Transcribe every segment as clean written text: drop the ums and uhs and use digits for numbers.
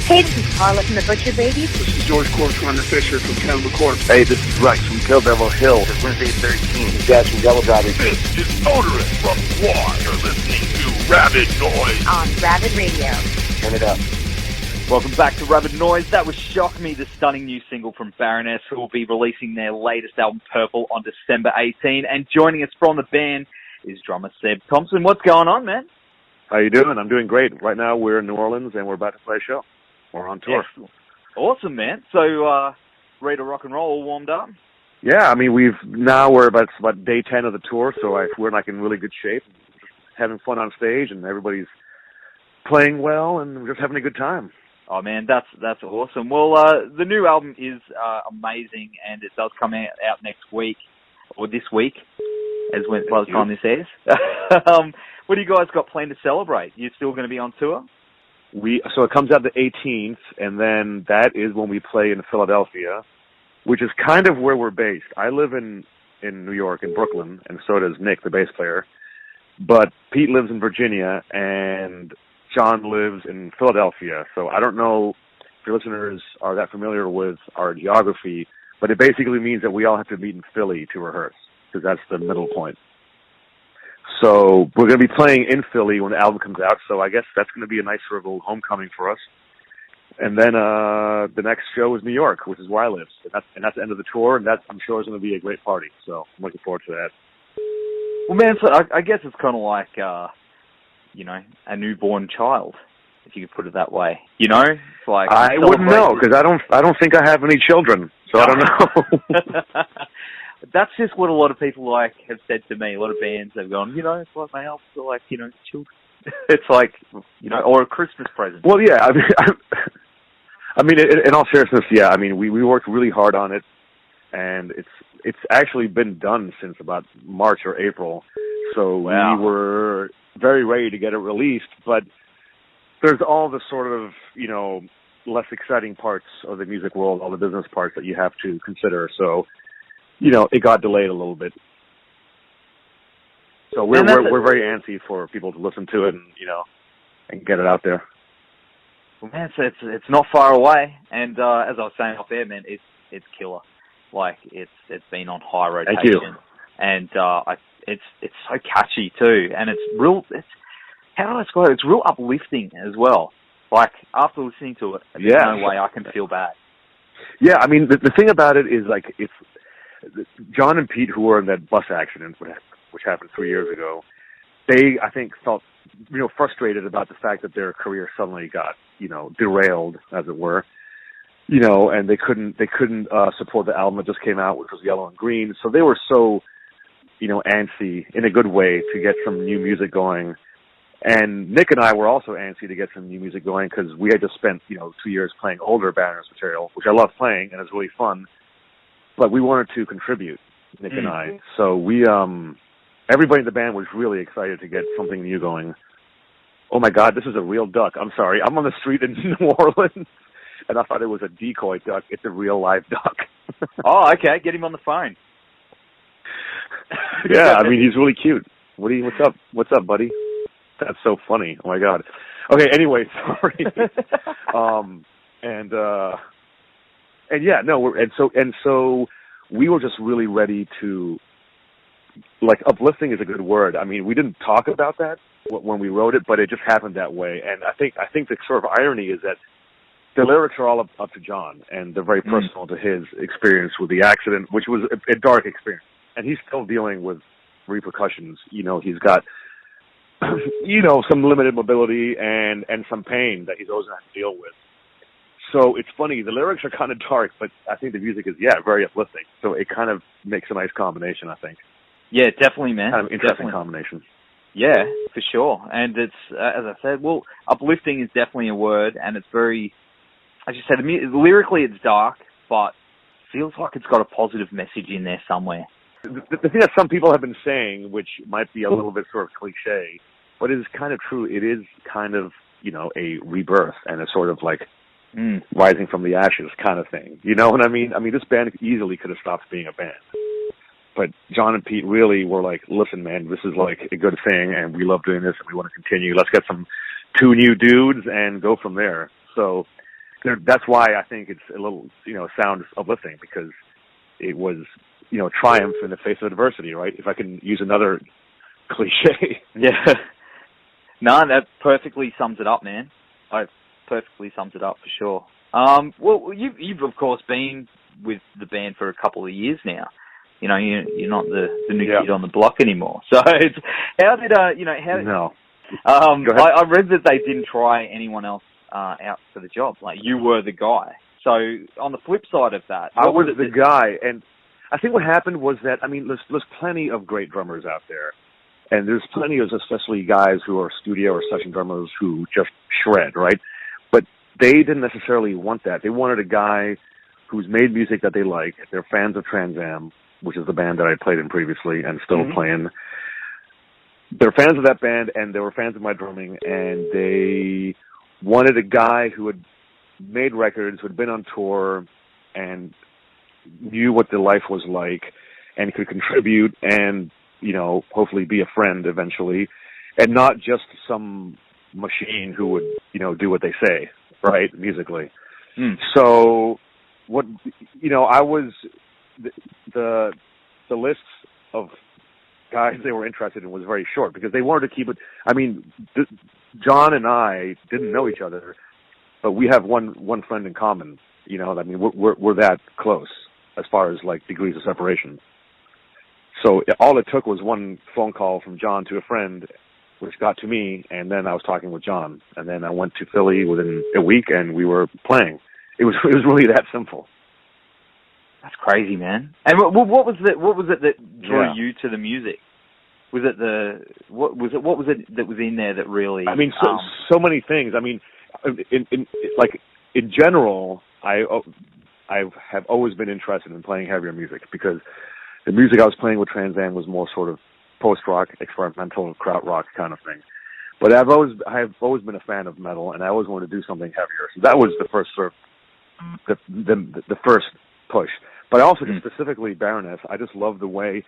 Hey, this is Carla from the Butcher Babies. This is George Corner Fisher from Cannibal Corpse. Hey, this is Rex from Kill Devil Hill. It's Wednesday 13. This is Jazz from Devil Driving. This is Motorist from War. You're listening to Rabid Noise on Rabid Radio. Turn it up. Welcome back to Rabid Noise. That was Shock Me, the stunning new single from Baroness, who will be releasing their latest album, Purple, on December 18. And joining us from the band is drummer Seb Thomson. What's going on, man? How you doing? I'm doing great. Right now we're in New Orleans and we're about to play a show. We're on tour. Excellent. Awesome, man. So, ready to rock and roll, all warmed up? Yeah, I mean, we're about day 10 of the tour, so we're like in really good shape, having fun on stage, and everybody's playing well, and we're just having a good time. Oh man, that's awesome. Well, the new album is amazing, and it does come out next week, or this week, by the time this airs. What do you guys got planned to celebrate? You still going to be on tour? So it comes out the 18th, and then that is when we play in Philadelphia, which is kind of where we're based. I live in New York, in Brooklyn, and so does Nick, the bass player. But Pete lives in Virginia, and John lives in Philadelphia. So I don't know if your listeners are that familiar with our geography, but it basically means that we all have to meet in Philly to rehearse, because that's the middle point. So we're going to be playing in Philly when the album comes out, so I guess that's going to be a nice sort of little homecoming for us. And then the next show is New York, which is where I live. And that's the end of the tour, and that, I'm sure, is going to be a great party. So I'm looking forward to that. Well, man, so I guess it's kind of like, a newborn child, if you could put it that way. You know? It's like I wouldn't know, because I don't think I have any children, so I don't know. That's just what a lot of people have said to me. A lot of bands have gone, it's like my albums are like, children. It's like, or a Christmas present. Well, yeah, I mean, in all seriousness, yeah. I mean, we worked really hard on it, and it's actually been done since about March or April. So wow. We were very ready to get it released, but there's all the sort of, less exciting parts of the music world, all the business parts that you have to consider. So, it got delayed a little bit. So we're very antsy for people to listen to it and get it out there. Well, man, so it's not far away, and as I was saying off air, man, it's killer. Like it's been on high rotation. Thank you. And it's so catchy too, and it's real. How do I describe it? It's real uplifting as well. Like after listening to it, there's no way I can feel bad. Yeah, I mean the thing about it is like it's John and Pete, who were in that bus accident, which happened 3 years ago, they, I think, felt, frustrated about the fact that their career suddenly got, derailed, as it were, and they couldn't support the album that just came out, which was Yellow and Green. So they were so, antsy in a good way to get some new music going. And Nick and I were also antsy to get some new music going because we had just spent, 2 years playing older Baroness material, which I love playing and it's really fun. But we wanted to contribute, Nick and I. So we, everybody in the band was really excited to get something new going. Oh my God, this is a real duck. I'm sorry. I'm on the street in New Orleans, and I thought it was a decoy duck. It's a real live duck. Oh, okay. Get him on the phone. Yeah, I mean, he's really cute. What's up? What's up, buddy? That's so funny. Oh my God. Okay, anyway, sorry. And yeah, no, so we were just really ready to, like, uplifting is a good word. I mean, we didn't talk about that when we wrote it, but it just happened that way. And I think the sort of irony is that the lyrics are all up to John, and they're very personal to his experience with the accident, which was a dark experience. And he's still dealing with repercussions. He's got, some limited mobility and some pain that he's always going to have to deal with. So it's funny, the lyrics are kind of dark, but I think the music is, very uplifting. So it kind of makes a nice combination, I think. Yeah, definitely, man. Kind of interesting combination. Yeah, for sure. And it's, as I said, uplifting is definitely a word, and it's very, as you said, lyrically it's dark, but feels like it's got a positive message in there somewhere. The thing that some people have been saying, which might be a little bit sort of cliche, but it is kind of true, it is kind of, a rebirth and a sort of like, rising from the ashes kind of thing. You know what I mean? I mean, this band easily could have stopped being a band. But John and Pete really were like, listen, man, this is like a good thing, and we love doing this, and we want to continue. Let's get two new dudes and go from there. So that's why I think it's a little, sounds uplifting, because it was, triumph in the face of adversity, right? If I can use another cliche. Yeah. No, that perfectly sums it up, man. Perfectly sums it up for sure. Well, you've of course been with the band for a couple of years now. You're not the new kid on the block anymore. So how did No. I read that they didn't try anyone else out for the job. Like, you were the guy. So on the flip side of that, I was the guy, and I think what happened was that, there's plenty of great drummers out there, and there's plenty of, especially guys who are studio or session drummers who just shred, right? But they didn't necessarily want that. They wanted a guy who's made music that they like. They're fans of Trans Am, which is the band that I played in previously and still playing. They're fans of that band, and they were fans of my drumming, and they wanted a guy who had made records, who had been on tour, and knew what the life was like, and could contribute, and, hopefully be a friend eventually, and not just some machine who would, do what they say, right, musically. So, what, I was, the list of guys they were interested in was very short, because they wanted to keep it. John and I didn't know each other, but we have one friend in common. We're that close as far as like degrees of separation. So all it took was one phone call from John to a friend, which got to me, and then I was talking with John, and then I went to Philly within a week, and we were playing. It was really that simple. That's crazy, man. And what was it that drew you to the music? Was it what was it that was in there that really? So many things. In general, I have always been interested in playing heavier music, because the music I was playing with Trans Am was more sort of post-rock, experimental, krautrock kind of thing. But I've always been a fan of metal, and I always wanted to do something heavier. So that was the first sort of the first push. But also, just specifically Baroness, I just love the way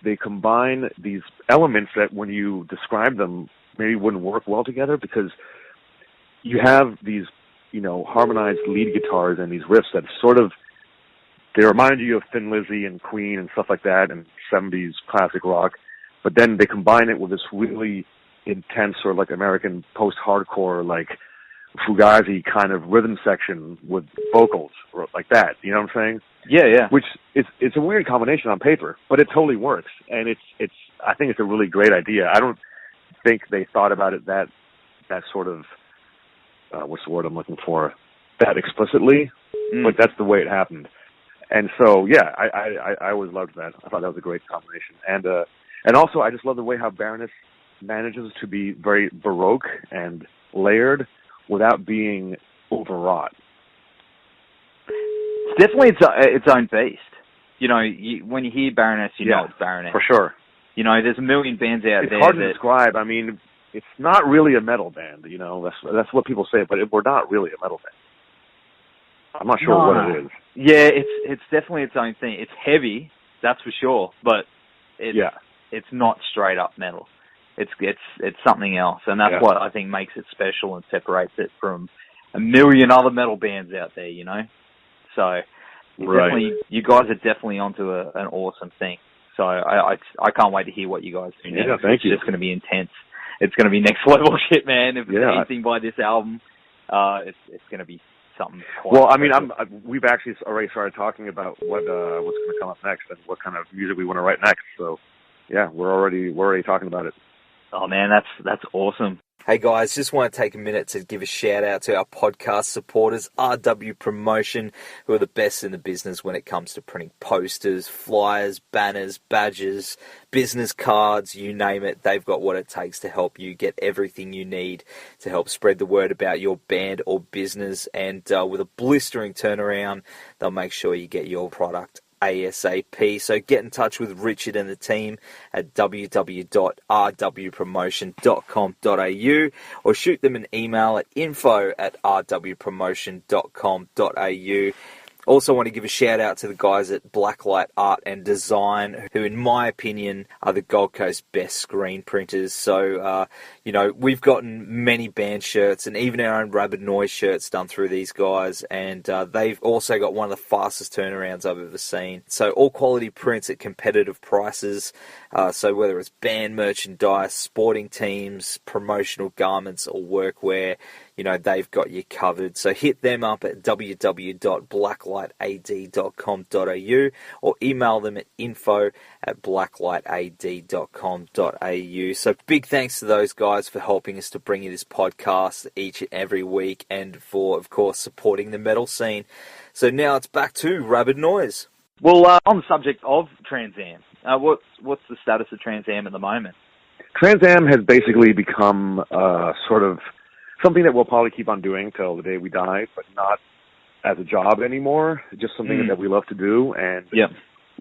they combine these elements that, when you describe them, maybe wouldn't work well together, because you have these, harmonized lead guitars and these riffs that sort of, they remind you of Thin Lizzy and Queen and stuff like that, and 70s classic rock. But then they combine it with this really intense, sort of like American post-hardcore, like Fugazi kind of rhythm section with vocals, or like that. You know what I'm saying? Yeah. Which it's a weird combination on paper, but it totally works, and I think it's a really great idea. I don't think they thought about it that sort of what's the word I'm looking for? That explicitly, but that's the way it happened. And so, yeah, I always loved that. I thought that was a great combination, and also I just love the way how Baroness manages to be very baroque and layered without being overwrought. It's definitely its own beast. When you hear Baroness, you know it's Baroness. For sure. There's a million bands out there. It's hard to describe. It's not really a metal band. That's what people say, but we're not really a metal band. I'm not sure what it is. Yeah, it's definitely its own thing. It's heavy, that's for sure, but it's not straight up metal. It's something else, and that's what I think makes it special and separates it from a million other metal bands out there. So you guys are definitely onto an awesome thing. So I can't wait to hear what you guys do next. Yeah, thank you. It's just going to be intense. It's going to be next level shit, man. If it's anything by this album, it's going to be something. We've actually already started talking about what's going to come up next and what kind of music we want to write next. So, yeah, we're already talking about it. Oh man, that's awesome. Hey guys, just want to take a minute to give a shout out to our podcast supporters, RW Promotion, who are the best in the business when it comes to printing posters, flyers, banners, badges, business cards, you name it. They've got what it takes to help you get everything you need to help spread the word about your band or business. And with a blistering turnaround, they'll make sure you get your product ASAP. So get in touch with Richard and the team at www.rwpromotion.com.au or shoot them an email at info@rwpromotion.com.au. Also want to give a shout out to the guys at Blacklight Art and Design, who in my opinion are the Gold Coast best screen printers. So, you know, we've gotten many band shirts and even our own Rabid Noise shirts done through these guys, and they've also got one of the fastest turnarounds I've ever seen. So all quality prints at competitive prices. So whether it's band merchandise, sporting teams, promotional garments or workwear, you know, they've got you covered. So hit them up at www.blacklightad.com.au or email them at info@blacklightad.com.au. So big thanks to those guys for helping us to bring you this podcast each and every week, and for, of course, supporting the metal scene. So now it's back to Rabid Noise. Well, on the subject of Trans Am, what's the status of Trans Am at the moment? Trans Am has basically become sort of something that we'll probably keep on doing till the day we die, but not as a job anymore. Just something that we love to do, and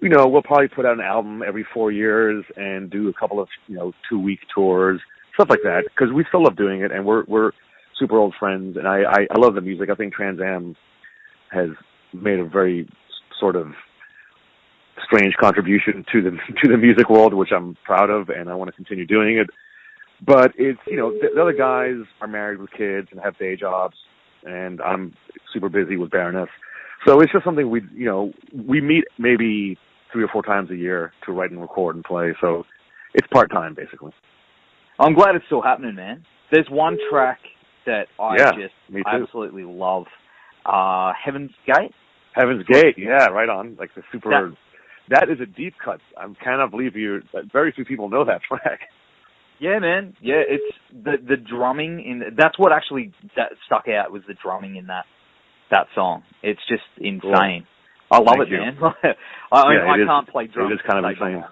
you know, we'll probably put out an album every 4 years and do a couple of 2-week tours, stuff like that, because we still love doing it, and we're super old friends, and I love the music. I think Trans Am has made a very sort of strange contribution to the music world, which I'm proud of, and I want to continue doing it. But it's, you know, the other guys are married with kids and have day jobs, and I'm super busy with Baroness. So it's just something we meet maybe 3 or 4 times a year to write and record and play. So it's part-time, basically. I'm glad it's still happening, man. There's one track that I just absolutely love. Heaven's Gate? Heaven's Gate, yeah, right on. Like the super... That is a deep cut. I cannot believe very few people know that track. Yeah, man. Yeah, it's the drumming that's what actually stuck out, was the drumming in that song. It's just insane. Cool. I love it, man. I can't play drums. It is kind of insane.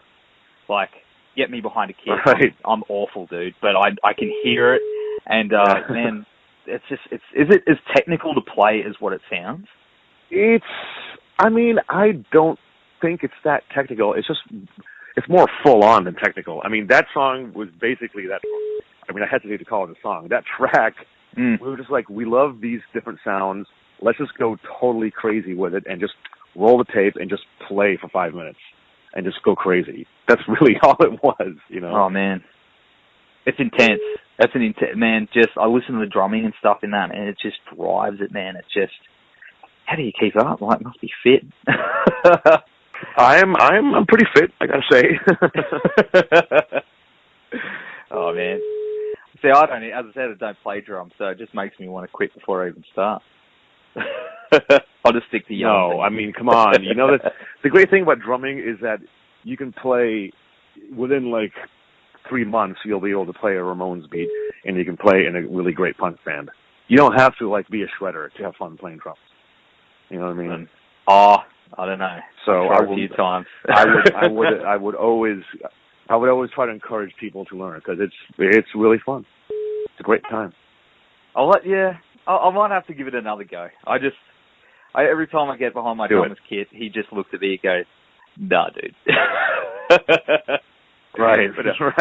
Like, get me behind a kid. Right. I'm awful, dude, but I can hear it, and man, it's is it as technical to play as what it sounds? I don't think it's that technical. It's more full on than technical. I mean, that song was basically that. I mean, I hesitate to call it a song. That track, we were just like, we love these different sounds. Let's just go totally crazy with it and just roll the tape and just play for 5 minutes and just go crazy. That's really all it was, you know. Oh man, it's intense. That's an intense, man. Just I listen to the drumming and stuff in that, and it just drives it, man. It's just, how do you keep up? Like, must be fit. I'm pretty fit, I gotta say. Oh man. See, as I said, I don't play drums, so it just makes me want to quit before I even start. I'll just stick to young. No, I mean, come on. You know, the great thing about drumming is that you can play within like 3 months. You'll be able to play a Ramones beat, and you can play in a really great punk band. You don't have to like be a shredder to have fun playing drums. You know what I mean? I don't know. So a few times. I would always try to encourage people to learn, because it's really fun. It's a great time. I might have to give it another go. Every time I get behind my drummer's kit, he just looks at me and goes, "Nah, dude." Right.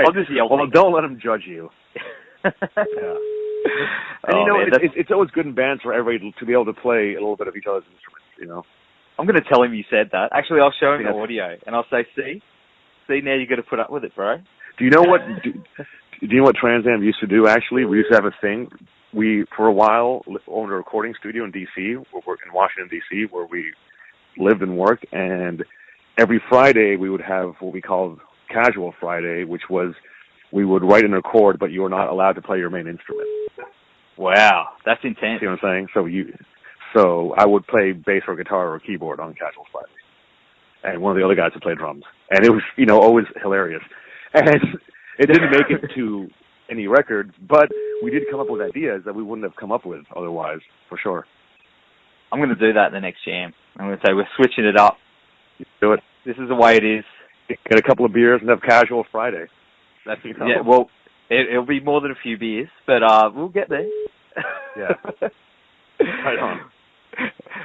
I'll just yell. Well, don't let him judge you. Yeah. And it's always good in bands for everybody to be able to play a little bit of each other's instruments, you know. I'm going to tell him you said that. Actually, I'll show him the audio, and I'll say, see, now you got to put up with it, bro. Do you know what? Do you know what Trans Am used to do? Actually, we used to have a thing. We, for a while, owned a recording studio in D.C. in Washington D.C., where we lived and worked. And every Friday, we would have what we called Casual Friday, which was we would write and record, but you were not allowed to play your main instrument. Wow, that's intense. See what I'm saying? So I would play bass or guitar or keyboard on Casual Friday, and one of the other guys would play drums, and it was, always hilarious. And it didn't make it to any record, but we did come up with ideas that we wouldn't have come up with otherwise, for sure. I'm going to do that in the next jam. I'm going to say we're switching it up. Do it. This is the way it is. Get a couple of beers and have Casual Friday. That's Yeah, well, it'll be more than a few beers, but we'll get there. Yeah. Right on.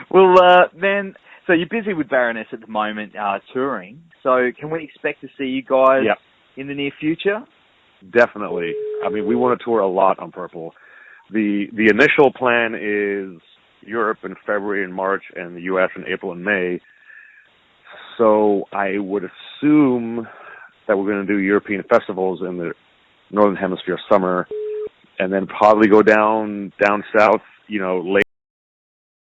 Well, man, so you're busy with Baroness at the moment, touring. So can we expect to see you guys in the near future? Definitely. I mean, we want to tour a lot on Purple. The initial plan is Europe in February and March, and the U.S. in April and May. So I would assume that we're going to do European festivals in the Northern Hemisphere summer, and then probably go down south, late